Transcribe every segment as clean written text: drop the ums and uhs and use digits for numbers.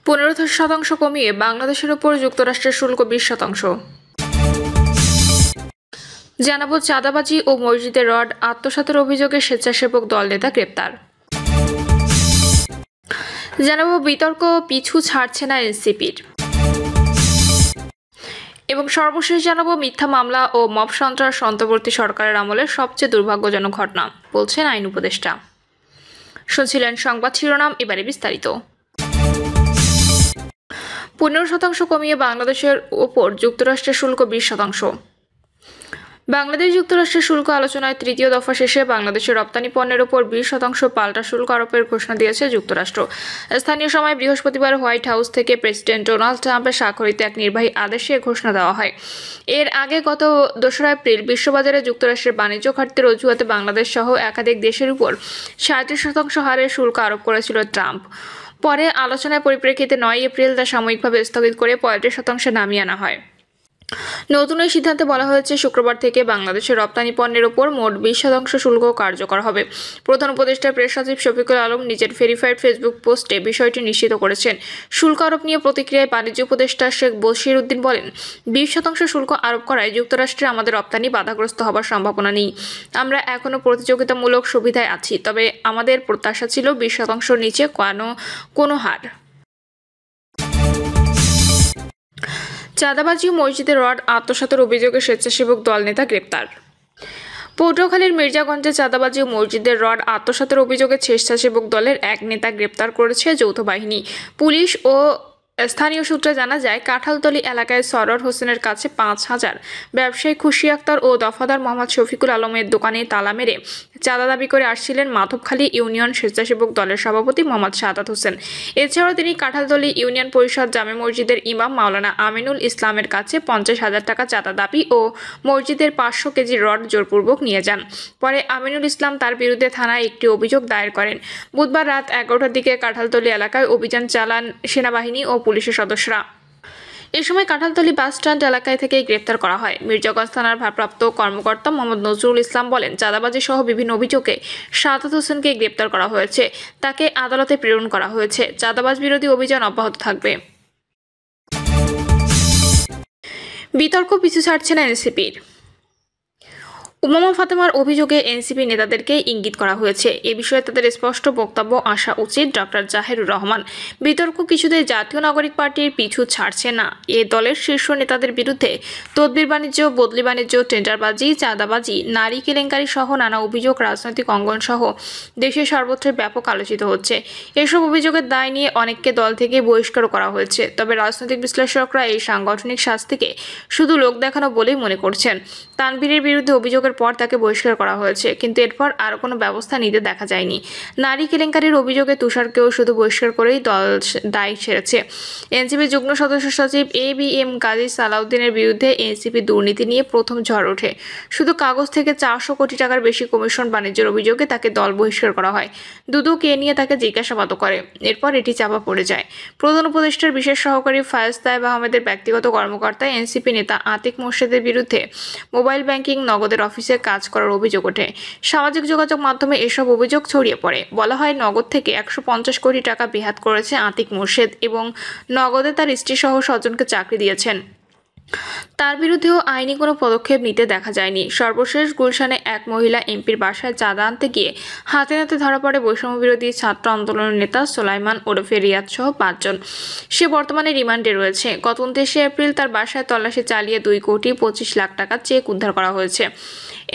15% কমিয়ে বাংলাদেশের ওপর যুক্তরাষ্ট্রের শুল্ক 20%। জানাবো চাঁদাবাজি ও মসজিদে রড আত্মসাতের অভিযোগে স্বেচ্ছাসেবক দল নেতা গ্রেপ্তার। জানাবো বিতর্ক পিছু ছাড়ছে না এনসিপির। এবং সর্বশেষ জানাবো মিথ্যা মামলা ও মব সন্ত্রাস অন্তর্বর্তী সরকারের আমলের সবচেয়ে দুর্ভাগ্যজনক ঘটনা বলছেন আইন উপদেষ্টা। শুনছিলেন সংবাদ শিরোনাম, এবারে বিস্তারিত। 15% কমিয়ে বাংলাদেশের ওপর যুক্তরাষ্ট্রের শুল্ক 20%। বাংলাদেশ যুক্তরাষ্ট্রের শুল্ক আলোচনায় তৃতীয় দফা শেষে বাংলাদেশের রপ্তানি পণ্যের ওপর 20% পাল্টা শুল্ক আরোপের ঘোষণা দিয়েছে যুক্তরাষ্ট্র। স্থানীয় সময় বৃহস্পতিবার হোয়াইট হাউস থেকে প্রেসিডেন্ট ডোনাল্ড ট্রাম্পের স্বাক্ষরিত এক নির্বাহী আদেশে ঘোষণা দেওয়া হয়। এর আগে গত 2 এপ্রিল বিশ্ববাজারে যুক্তরাষ্ট্রের বাণিজ্য ঘাটতির অজুহাতে বাংলাদেশ সহ একাধিক দেশের উপর 37% হারে শুল্ক আরোপ করেছিল ট্রাম্প। পরে আলোচনার পরিপ্রেক্ষিতে 9 এপ্রিল তা সাময়িকভাবে স্থগিত করে 35% নামিয়ে আনা হয়। নতুন এই সিদ্ধান্তে বলা হয়েছে শুক্রবার থেকে বাংলাদেশের রপ্তানি পণ্যের ওপর মোট 20% শুল্ক কার্যকর হবে। প্রধান উপদেষ্টা প্রেস সচিব শফিকুল আলম নিজের ভেরিফাইড ফেসবুক পোস্টে বিষয়টি নিশ্চিত করেছেন। শুল্ক আরোপ নিয়ে প্রতিক্রিয়ায় বাণিজ্য উপদেষ্টা শেখ বশির উদ্দিন বলেন, 20% শুল্ক আরোপ করায় যুক্তরাষ্ট্রে আমাদের রপ্তানি বাধাগ্রস্ত হবার সম্ভাবনা নেই। আমরা এখনও প্রতিযোগিতামূলক সুবিধায় আছি, তবে আমাদের প্রত্যাশা ছিল 20% নিচে কোনো হার। চাঁদাবাজি ও মসজিদে রড আত্মসাতের অভিযোগে স্বেচ্ছাসেবক দল নেতা গ্রেপ্তার। পটুয়াখালীর মির্জাগঞ্জে চাঁদাবাজি ও মসজিদের রড আত্মসাতের অভিযোগে স্বেচ্ছাসেবক দলের এক নেতা গ্রেপ্তার করেছে যৌথ বাহিনী। পুলিশ ও স্থানীয় সূত্রে জানা যায়, কাঁঠালতলী এলাকায় সরোয়ার হোসেনের কাছে 5,000 ব্যবসায়ী খুশি আক্তার ও দফাদার মোহাম্মদ শফিকুল আলমের দোকানে তালা মেরে চাঁদা দাবি করে আসছিলেন মাধবখালী ইউনিয়ন স্বেচ্ছাসেবক দলের সভাপতি মোহাম্মদ সাদাত হোসেন। এছাড়াও তিনি কাঁঠালতলী ইউনিয়ন পরিষদ জামে মসজিদের ইমাম মাওলানা আমিনুল ইসলামের কাছে 50,000 টাকা চাঁদা দাবি ও মসজিদের 500 কেজি রড জোরপূর্বক নিয়ে যান। পরে আমিনুল ইসলাম তার বিরুদ্ধে থানায় একটি অভিযোগ দায়ের করেন। বুধবার রাত 11টার দিকে কাঁঠালতলী এলাকায় অভিযান চালান সেনাবাহিনী ও পুলিশের সদস্যরা। এ সময় কাঁঠালতলী বাস স্ট্যান্ড এলাকায় থেকে গ্রেপ্তার করা হয়। মির্জাগঞ্জ থানার ভারপ্রাপ্ত কর্মকর্তা মোহাম্মদ নজরুল ইসলাম বলেন, চাঁদাবাজি সহ বিভিন্ন অভিযোগে সাদাত হোসেনকে গ্রেপ্তার করা হয়েছে। তাকে আদালতে প্রেরণ করা হয়েছে। চাঁদাবাজ বিরোধী অভিযান অব্যাহত থাকবে। বিতর্ক পিছু ছাড়ছে না এনসিপির। উমামা ফাতেমার অভিযোগে এনসিপি নেতাদেরকে ইঙ্গিত করা হয়েছে। এ বিষয়ে তাদের স্পষ্ট বক্তব্য আসা উচিত। ডক্টর জাহিরুর রহমান, বিতর্ক কিছুতেই জাতীয় নাগরিক পার্টির পিছু ছাড়ছে না। এ দলের শীর্ষ নেতাদের বিরুদ্ধে তদবির বাণিজ্য, বদলি বাণিজ্য, টেন্ডারবাজি, চাঁদাবাজি, নারী কেলেঙ্কারি সহ নানা অভিযোগ রাজনৈতিক অঙ্গন সহ দেশের সর্বত্র ব্যাপক আলোচিত হচ্ছে। এসব অভিযোগের দায় নিয়ে অনেককে দল থেকে বহিষ্কার করা হয়েছে। তবে রাজনৈতিক বিশ্লেষকরা এই সাংগঠনিক শাস্তিকে শুধু লোক দেখানো বলেই মনে করছেন। তানভীরের বিরুদ্ধে অভিযোগের পর তাকে বহিষ্কার করা হয়েছে, কিন্তু এরপর আর কোনো ব্যবস্থা নিতে দেখা যায়নি। নারী কেলেঙ্কারির অভিযোগে তুষারকেও শুধু বহিষ্কার করেই দল দায় ছেড়েছে। এনসিপি যুগ্ম সদস্য সচিব ABM কাজী সালাউদ্দিনের বিরুদ্ধে এনসিপি দুর্নীতি নিয়ে প্রথম ঝড় ওঠে। শুধু কাগজ থেকে 400 কোটি টাকার বেশি কমিশন বাণিজ্যের অভিযোগে তাকে দল বহিষ্কার করা হয়। দুদক এ নিয়ে তাকে জিজ্ঞাসাবাদও করে। এরপর এটি চাপা পড়ে যায়। প্রধান উপদেষ্টার বিশেষ সহকারী ফায়েজ তায়েব আহমেদের ব্যক্তিগত কর্মকর্তা এনসিপি নেতা আতিক মোর্শেদের বিরুদ্ধে মোবাইল ব্যাংকিং, নগদের অফিসে কাজ করার অভিযোগ ওঠে। সামাজিক যোগাযোগ মাধ্যমে এসব অভিযোগ ছড়িয়ে পড়ে। বলা হয়, নগদ থেকে 150 কোটি টাকা বেহাত করেছে আতিক মোর্শেদ এবং নগদে তার স্ত্রী সহ স্বজনকে চাকরি দিয়েছেন। তার বিরুদ্ধেও আইনি কোনো পদক্ষেপ নিতে দেখা যায়নি। সর্বশেষ গুলশানে এক মহিলা এমপির বাসায় চাঁদা আনতে গিয়ে হাতে নাতে ধরা পড়ে বৈষম্য বিরোধী ছাত্র আন্দোলনের নেতা সোলাইমান ওরফে রিয়াদ সহ 5 জন। সে বর্তমানে রিমান্ডে রয়েছে। গত 29 এপ্রিল তার বাসায় তল্লাশি চালিয়ে 2,25,00,000 টাকা চেক উদ্ধার করা হয়েছে।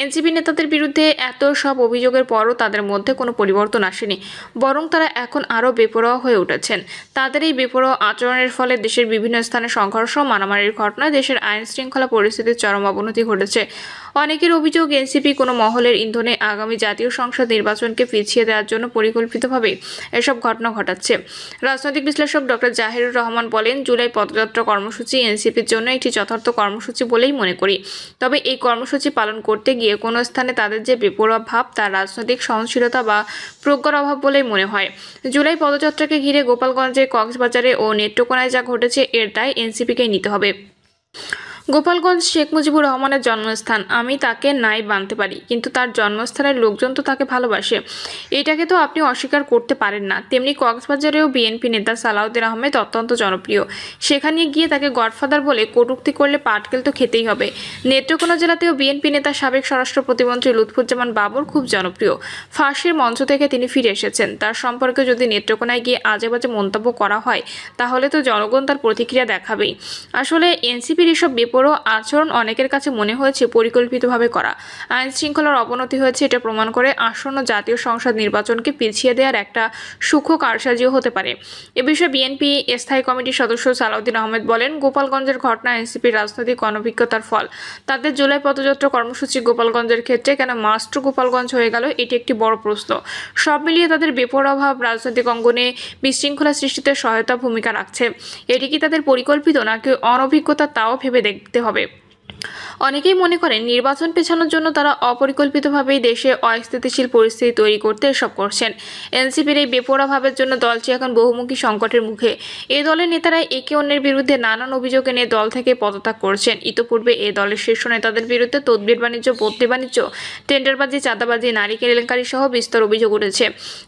এনসিপি নেতাদের বিরুদ্ধে এত সব অভিযোগের পরও তাদের মধ্যে কোনো পরিবর্তন আসেনি, বরং তারা এখন আরও বেপরোয়া হয়ে উঠেছেন। তাদের এই বেপরোয়া আচরণের ফলে দেশের বিভিন্ন স্থানে সংঘর্ষ, মারামারির ঘটনায় দেশের আইন শৃঙ্খলা পরিস্থিতির চরম অবনতি ঘটেছে। অনেকের অভিযোগ, এনসিপি কোনো মহলের ইন্ধনে আগামী জাতীয় সংসদ নির্বাচনকে পিছিয়ে দেওয়ার জন্য পরিকল্পিতভাবে এসব ঘটনা ঘটাচ্ছে। রাজনৈতিক বিশ্লেষক ডক্টর জাহিরুর রহমান বলেন, জুলাই পদযাত্রা কর্মসূচি এনসিপির জন্য একটি যথার্থ কর্মসূচি বলেই মনে করি। তবে এই কর্মসূচি পালন করতে গিয়ে কোনো স্থানে তাদের যে বেপরোয়া ভাব, তা রাজনৈতিক সহনশীলতা বা প্রজ্ঞার অভাব বলেই মনে হয়। জুলাই পদযাত্রাকে ঘিরে গোপালগঞ্জে, কক্সবাজারে ও নেত্রকোনায় যা ঘটেছে, এর দায় এনসিপিকেই নিতে হবে। গোপালগঞ্জ শেখ মুজিবুর রহমানের জন্মস্থান। আমি তাকে নাই মানতে পারি, কিন্তু তার জন্মস্থানের লোকজন তো তাকে ভালোবাসে, এটাকে তো আপনি অস্বীকার করতে পারেন না। তেমনি কক্সবাজারেও বিএনপি নেতা সালাউদ্দিন আহমেদ অত্যন্ত জনপ্রিয়। সেখানে গিয়ে তাকে গডফাদার বলে কটূক্তি করলে পাটকেল তো খেতেই হবে। নেত্রকোনা জেলাতেও বিএনপি নেতা সাবেক স্বরাষ্ট্র প্রতিমন্ত্রী লুৎফুজ্জামান বাবর খুব জনপ্রিয়। ফাঁসির মঞ্চ থেকে তিনি ফিরে এসেছেন। তার সম্পর্কে যদি নেত্রকোনায় গিয়ে আজেবাজে মন্তব্য করা হয় তাহলে তো জনগণ তার প্রতিক্রিয়া দেখাবেই। আসলে এনসিপির এসব বেপরোয়া আচরণ অনেকের কাছে মনে হয়েছে পরিকল্পিতভাবে করা। আইন শৃঙ্খলার অবনতি হয়েছে এটা প্রমাণ করে আসন্ন জাতীয় সংসদ নির্বাচনকে পিছিয়ে দেওয়ার একটা সূক্ষ্ম কারসাজিও হতে পারে। এ বিষয়ে বিএনপি স্থায়ী কমিটির সদস্য সালাউদ্দিন আহমেদ বলেন, গোপালগঞ্জের ঘটনা এনসিপির রাজনৈতিক অনভিজ্ঞতার ফল। তাদের জুলাই পদযাত্রা কর্মসূচি গোপালগঞ্জের ক্ষেত্রে কেন মাস্টার গোপালগঞ্জ হয়ে গেল, এটি একটি বড় প্রশ্ন। সব মিলিয়ে তাদের বেপরোয়া রাজনৈতিক অঙ্গনে বিশৃঙ্খলা সৃষ্টিতে সহায়তা ভূমিকা রাখছে। এটি কি তাদের পরিকল্পিত নাকি অনভিজ্ঞতা, তাও ভেবে দেখতে হবে। অনেকেই মনে করেন নির্বাচন পেছানোর জন্য তারা অপরিকল্পিতভাবেই দেশে অস্থিতিশীল পরিস্থিতি তৈরি করতে এসব করছেন। এনসিপির এই বেপরোয়া ভাবের জন্য দলটি এখন বহুমুখী সংকটের মুখে। এই দলের নেতারা একে অন্যের বিরুদ্ধে নানান অভিযোগ এনে দল থেকে পদত্যাগ করছেন। ইতোপূর্বে এই দলের শীর্ষ নেতাদের বিরুদ্ধে তদবির বাণিজ্য, বদলি বাণিজ্য, টেন্ডারবাজি, চাঁদাবাজি, নারী কেলেঙ্কারি সহ বিস্তর অভিযোগ উঠেছে।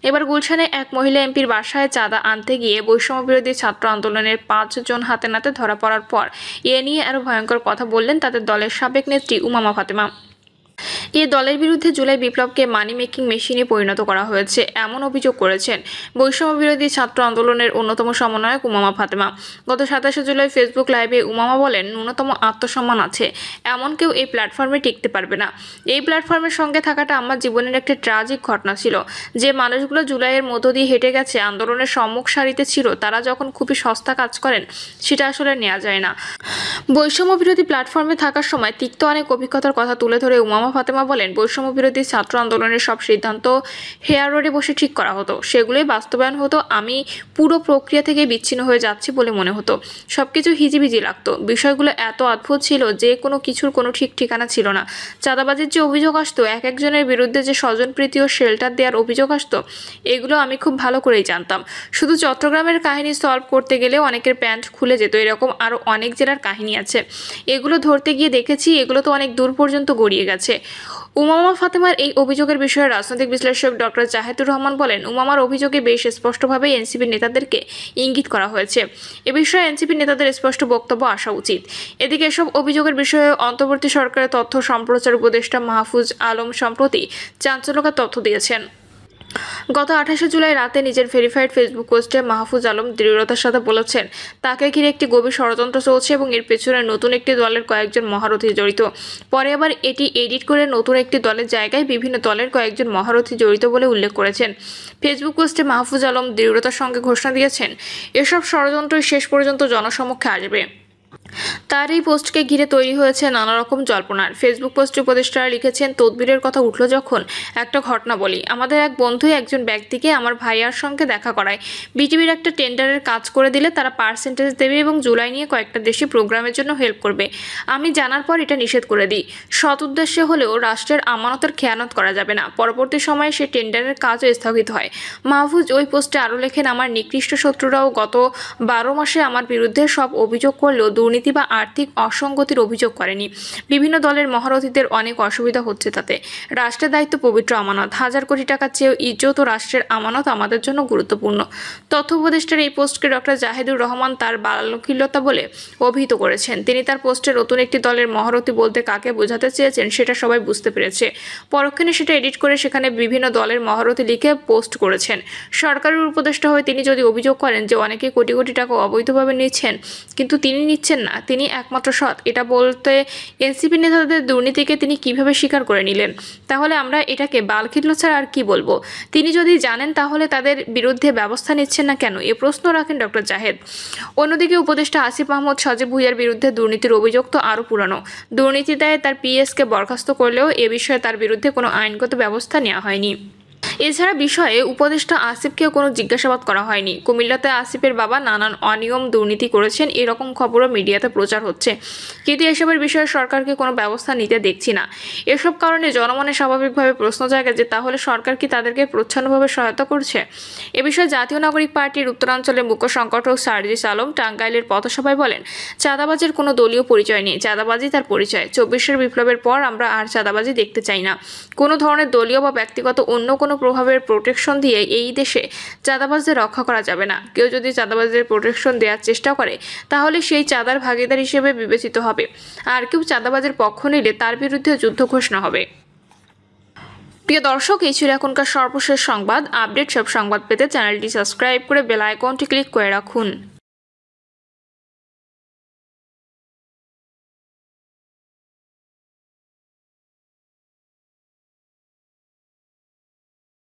এবার গুলশানে এক মহিলা এমপির বাসায় চাঁদা আনতে গিয়ে বৈষম্য বিরোধী ছাত্র আন্দোলনের 5 জন হাতে নাতে ধরা পড়ার পর এ নিয়ে আরো ভয়ঙ্কর কথা বললেন তাদের দলের সাবেক নেত্রী উমামা ফাতেমা। এই দলের বিরুদ্ধে জুলাই বিপ্লবকে মানি মেকিং মেশিনে পরিণত করা হয়েছে এমন অভিযোগ করেছেন বৈষম্য বিরোধী ছাত্র আন্দোলনের অন্যতম সমন্বয়ক উমামা ফাতেমা। গত 27 জুলাই ফেসবুক লাইভে উমামা বলেন, ন্যূনতম আত্মসম্মান আছে এমন কেউ এই প্ল্যাটফর্মে টিকতে পারবে না। এই প্ল্যাটফর্মের সঙ্গে থাকাটা আমার জীবনের একটা ট্র্যাজিক ঘটনা ছিল। যে মানুষগুলো জুলাইয়ের মধ্য দিয়ে হেঁটে গেছে, আন্দোলনের সম্মুখ সারিতে ছিল, তারা যখন খুবই সস্তা কাজ করেন সেটা আসলে নেওয়া যায় না। বৈষম্য বিরোধী প্ল্যাটফর্মে থাকার সময় তিক্ত অনেক অভিজ্ঞতার কথা তুলে ধরে উমামা ফাতেমা বলেন, বৈষম্য বিরোধী ছাত্র আন্দোলনের সব সিদ্ধান্ত হেয়ার রোডে বসে ঠিক করা হতো, সেগুলোই বাস্তবায়ন হতো। আমি পুরো প্রক্রিয়া থেকে বিচ্ছিন্ন হয়ে যাচ্ছি বলে মনে হতো। সবকিছু হিজিবিজি লাগতো। বিষয়গুলো এত অদ্ভুত ছিল যে কোনো কিছুর কোনো ঠিক ঠিকানা ছিল না। চাঁদাবাজির যে অভিযোগ আসতো, এক একজনের বিরুদ্ধে যে স্বজনপ্রীতি ও শেল্টার দেওয়ার অভিযোগ আসতো, এগুলো আমি খুব ভালো করেই জানতাম। শুধু চট্টগ্রামের কাহিনী সলভ করতে গেলেও অনেকের প্যান্ট খুলে যেত। এরকম আরও অনেক জেলার কাহিনী আছে। এগুলো ধরতে গিয়ে দেখেছি এগুলো তো অনেক দূর পর্যন্ত গড়িয়ে গেছে। উমামা ফাতেমার এই অভিযোগের বিষয়ে রাজনৈতিক বিশ্লেষক ডক্টর জাহেদুর রহমান বলেন, উমামার অভিযোগে বেশ স্পষ্টভাবেই এনসিপির নেতাদেরকে ইঙ্গিত করা হয়েছে। এ বিষয়ে এনসিপির নেতাদের স্পষ্ট বক্তব্য আসা উচিত। এদিকে এসব অভিযোগের বিষয়ে অন্তর্বর্তী সরকারের তথ্য সম্প্রচার উপদেষ্টা মাহফুজ আলম সম্প্রতি চাঞ্চল্যকর তথ্য দিয়েছেন। গত 28 জুলাই রাতে নিজের ভেরিফাইড ফেসবুক পোস্টে মাহফুজ আলম দৃঢ়তার সাথে বলেছেন, তাকে ঘিরে একটি গভীর ষড়যন্ত্র চলছে এবং এর পেছনে নতুন একটি দলের কয়েকজন মহারথী জড়িত। পরে আবার এটি এডিট করে নতুন একটি দলের জায়গায় বিভিন্ন দলের কয়েকজন মহারথী জড়িত বলে উল্লেখ করেছেন। ফেসবুক পোস্টে মাহফুজ আলম দৃঢ়তার সঙ্গে ঘোষণা দিয়েছেন, এসব ষড়যন্ত্রই শেষ পর্যন্ত জনসমক্ষে আসবে। তার এই পোস্টকে ঘিরে তৈরি হয়েছে নানা রকম জল্পনার। ফেসবুক পোস্টে উপদেষ্টারা লিখেছেন, তদবিরের কথা উঠল যখন একটা ঘটনা বলি। আমাদের এক বন্ধুই একজন ব্যক্তিকে আমার ভাইয়ার সঙ্গে দেখা করায়। বিটিভির একটা টেন্ডারের কাজ করে দিলে তারা পার্সেন্টেজ দেবে এবং জুলাই নিয়ে কয়েকটা দেশি প্রোগ্রামের জন্য হেল্প করবে। আমি জানার পর এটা নিষেধ করে দিই। সৎ উদ্দেশ্যে হলেও রাষ্ট্রের আমানতের খেয়ানত করা যাবে না। পরবর্তী সময়ে সে টেন্ডারের কাজও স্থগিত হয়। মাহফুজ ওই পোস্টে আরও লেখেন, আমার নিকৃষ্ট শত্রুরাও গত 12 মাসে আমার বিরুদ্ধে সব অভিযোগ করলেও দুর্নীতি বা আর্থিক অসঙ্গতির অভিযোগ করেনি। বিভিন্ন দলের মহারথীদের অনেক অসুবিধা হচ্ছে তাতে। রাষ্ট্রের দায়িত্ব পবিত্র আমানত। 1000 কোটি টাকার চেয়েও ইজ্জত ও রাষ্ট্রের আমানত আমাদের জন্য গুরুত্বপূর্ণ। তথ্য উপদেষ্টার এই পোস্টকে ডক্টর জাহেদুর রহমান তার বাল্যকিলতা বলে অভিহিত করেছেন। তিনি তার পোস্টে নতুন একটি দলের মহারথী বলতে কাকে বোঝাতে চেয়েছেন সেটা সবাই বুঝতে পেরেছে। পরক্ষণে সেটা এডিট করে সেখানে বিভিন্ন দলের মহারথী লিখে পোস্ট করেছেন। সরকারের উপদেষ্টা হয়ে তিনি যদি অভিযোগ করেন যে অনেকে কোটি কোটি টাকা অবৈধভাবে নিচ্ছেন, কিন্তু তিনি নিচ্ছেন না, তিনি একমাত্র সৎ, এটা বলতে এনসিপি নেতাদের দুর্নীতিকে তিনি কিভাবে স্বীকার করে নিলেন? তাহলে আমরা এটাকে বালখিল্য ছাড়া আর কি বলবো? তিনি যদি জানেন তাহলে তাদের বিরুদ্ধে ব্যবস্থা নিচ্ছেন না কেন? এ প্রশ্ন রাখেন ডক্টর জাহেদ। অন্যদিকে উপদেষ্টা আসিফ মাহমুদ সজীব ভুঁইয়ার বিরুদ্ধে দুর্নীতির অভিযোগ তো আরও পুরানো। দুর্নীতি দায়ে তার পিএসকে বরখাস্ত করলেও এ বিষয়ে তার বিরুদ্ধে কোনো আইনগত ব্যবস্থা নেওয়া হয়নি। এছাড়া বিষয়ে উপদেষ্টা আসিফকেও কোনো জিজ্ঞাসাবাদ করা হয়নি। কুমিল্লাতে আসিফের বাবা নানান অনিয়ম দুর্নীতি করেছেন এরকম খবরও মিডিয়াতে প্রচার হচ্ছে, কিন্তু এসবের বিষয়ে সরকারকে কোনো ব্যবস্থা নিতে দেখছি না। এসব কারণে জনমনে স্বাভাবিকভাবে প্রশ্ন জাগে যে তাহলে সরকার কি তাদেরকে প্রচ্ছন্নভাবে সহায়তা করছে? এ বিষয়ে জাতীয় নাগরিক পার্টির উত্তরাঞ্চলের মুখ্য সংগঠক সার্জিস আলম টাঙ্গাইলের পথসভায় বলেন, চাঁদাবাজির কোনো দলীয় পরিচয় নেই, চাঁদাবাজি তার পরিচয়। ২৪ বিপ্লবের পর আমরা আর চাঁদাবাজি দেখতে চাই না। কোনো ধরনের দলীয় বা ব্যক্তিগত অন্য কোনো প্রভাবের প্রোটেকশন দিয়ে এই দেশে চাঁদাবাজদের রক্ষা করা যাবে না। কেউ যদি চাঁদাবাজদের প্রোটেকশন দেওয়ার চেষ্টা করে তাহলে সেই চাঁদার ভাগিদার হিসেবে বিবেচিত হবে, আর কেউ চাঁদাবাজের পক্ষ নিলে তার বিরুদ্ধে যুদ্ধ ঘোষণা হবে। প্রিয় দর্শক, এই ছিল এখনকার সর্বশেষ সংবাদ। আপডেট সব সংবাদ পেতে চ্যানেলটি সাবস্ক্রাইব করে বেল আইকনটি ক্লিক করে রাখুন।